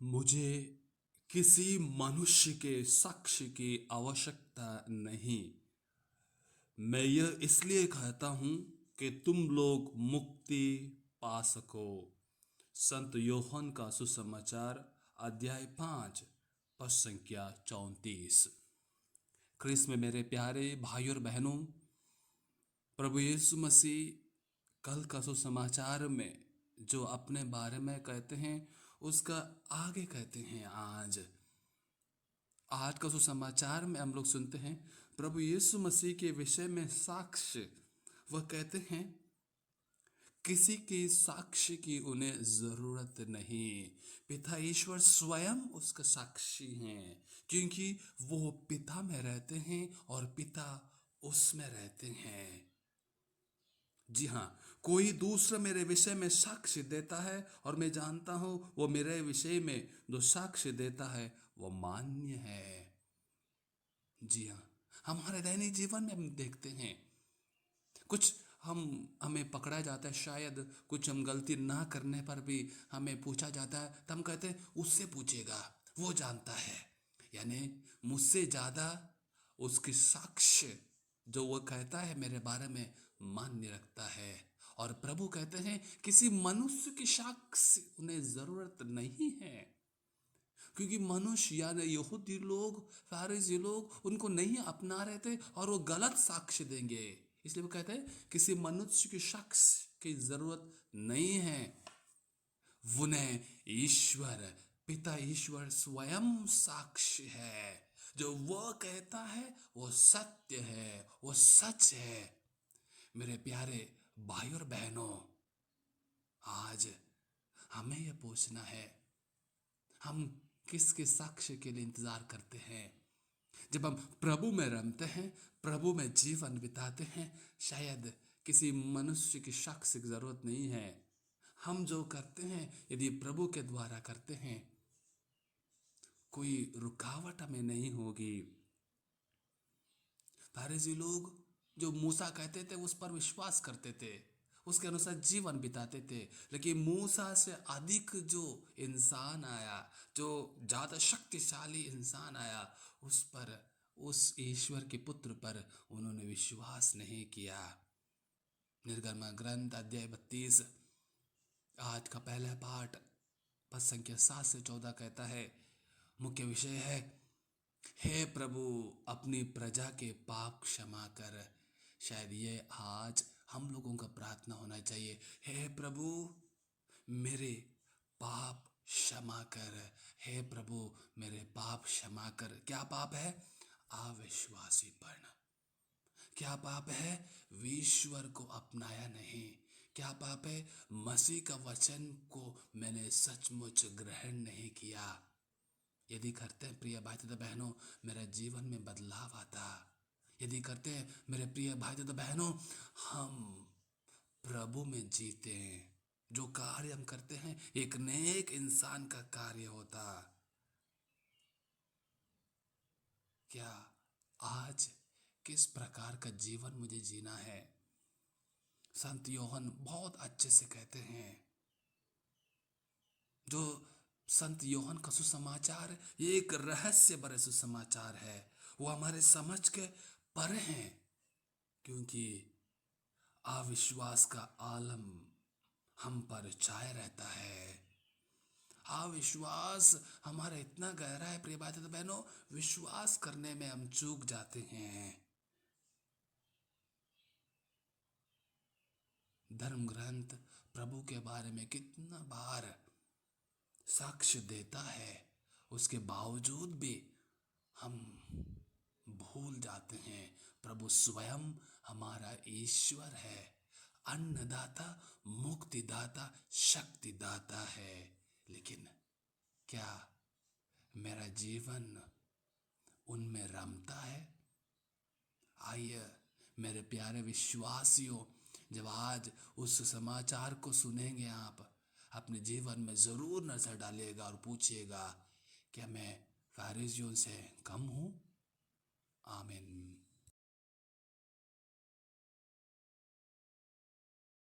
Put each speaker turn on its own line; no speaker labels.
मुझे किसी मनुष्य के साक्ष्य की आवश्यकता नहीं। मैं यह इसलिए कहता हूं कि तुम लोग मुक्ति पा सको। संत योहन का सुसमाचार अध्याय 5 पद संख्या 34। क्रिस्त में मेरे प्यारे भाई और बहनों, प्रभु यीशु मसीह कल का सुसमाचार में जो अपने बारे में कहते हैं उसका आगे कहते हैं। आज का सुसमाचार में हम लोग सुनते हैं प्रभु यीशु मसीह के विषय में साक्ष्य। वह कहते हैं किसी के साक्ष्य की उन्हें जरूरत नहीं। पिता ईश्वर स्वयं उसका साक्षी हैं, क्योंकि वो पिता में रहते हैं और पिता उसमें रहते हैं। जी हाँ, कोई दूसरा मेरे विषय में साक्ष्य देता है और मैं जानता हूं वो मेरे विषय में जो साक्ष्य देता है वो मान्य है। जी हाँ, हमारे दैनिक जीवन में हम देखते हैं कुछ हम हमें पकड़ा जाता है, शायद कुछ हम गलती ना करने पर भी हमें पूछा जाता है तो हम कहते हैं उससे पूछेगा, वो जानता है। यानी मुझसे ज़्यादा उसकी साक्ष्य जो वो कहता है मेरे बारे में मान्य रखता है। और प्रभु कहते हैं किसी मनुष्य की साक्ष्य उन्हें ज़रूरत नहीं है, क्योंकि मनुष्य यानी यहूदी लोग, फारिसी लोग उनको नहीं अपना रहे थे और वो गलत साक्ष्य देंगे। इसलिए वो कहते हैं किसी मनुष्य की शख्स की जरूरत नहीं है। उन्हें ईश्वर, पिता ईश्वर स्वयं साक्ष्य है। जो वो कहता है वो सत्य है, वो सच है। मेरे प्यारे भाई और बहनों, आज हमें यह पूछना है हम किसके साक्ष्य के लिए इंतजार करते हैं। जब हम प्रभु में रमते हैं, प्रभु में जीवन बिताते हैं, शायद किसी मनुष्य की साक्ष्य की जरूरत नहीं है। हम जो करते हैं यदि प्रभु के द्वारा करते हैं, कोई रुकावट हमें नहीं होगी। फारिसी लोग जो मूसा कहते थे उस पर विश्वास करते थे, उसके अनुसार जीवन बिताते थे। लेकिन मूसा से अधिक जो इंसान आया, जो ज़्यादा शक्तिशाली इंसान आया, उस पर, उस ईश्वर के पुत्र पर उन्होंने विश्वास नहीं किया। निर्गमा ग्रंथ अध्याय 32 आज का पहला पाठ पद संख्या 7 से 14 कहता है, मुख्य विषय है, हे प्रभु अपनी प्रजा के पाप क्षमा कर। शायद ये आज हम लोगों का प्रार्थना होना चाहिए, हे प्रभु मेरे पाप क्षमा कर। हे प्रभु मेरे पाप क्षमा कर। क्या पाप है? अविश्वासी पन। क्या पाप है? ईश्वर को अपनाया नहीं। क्या पाप है? मसीह का वचन को मैंने सचमुच ग्रहण नहीं किया। यदि करते हैं प्रिय भाई तथा बहनों, मेरे जीवन में बदलाव आता। यदि करते हैं मेरे प्रिय भाई तथा बहनों, हम प्रभु में जीते हैं। जो कार्य हम करते हैं एक नेक इंसान का कार्य होता। क्या आज किस प्रकार का जीवन मुझे जीना है? संत योहन बहुत अच्छे से कहते हैं। जो संत योहन का सुसमाचार ये एक रहस्य भरे सुसमाचार है। वो हमारे समझ के परे हैं, क्योंकि अविश्वास का आलम हम पर छाया रहता है। अविश्वास हमारा इतना गहरा है प्रिय भाई तो बहनों, विश्वास करने में हम चूक जाते हैं। धर्म ग्रंथ प्रभु के बारे में कितना बार साक्ष्य देता है, उसके बावजूद भी हम भूल जाते हैं। प्रभु स्वयं हमारा ईश्वर है, अन्नदाता, मुक्तिदाता, शक्तिदाता है। लेकिन क्या मेरा जीवन उनमें रमता है? आइए मेरे प्यारे विश्वासियों, जब आज उस समाचार को सुनेंगे आप अपने जीवन में ज़रूर नज़र डालिएगा और पूछिएगा, क्या मैं फारिजियों से कम हूँ? आमीन।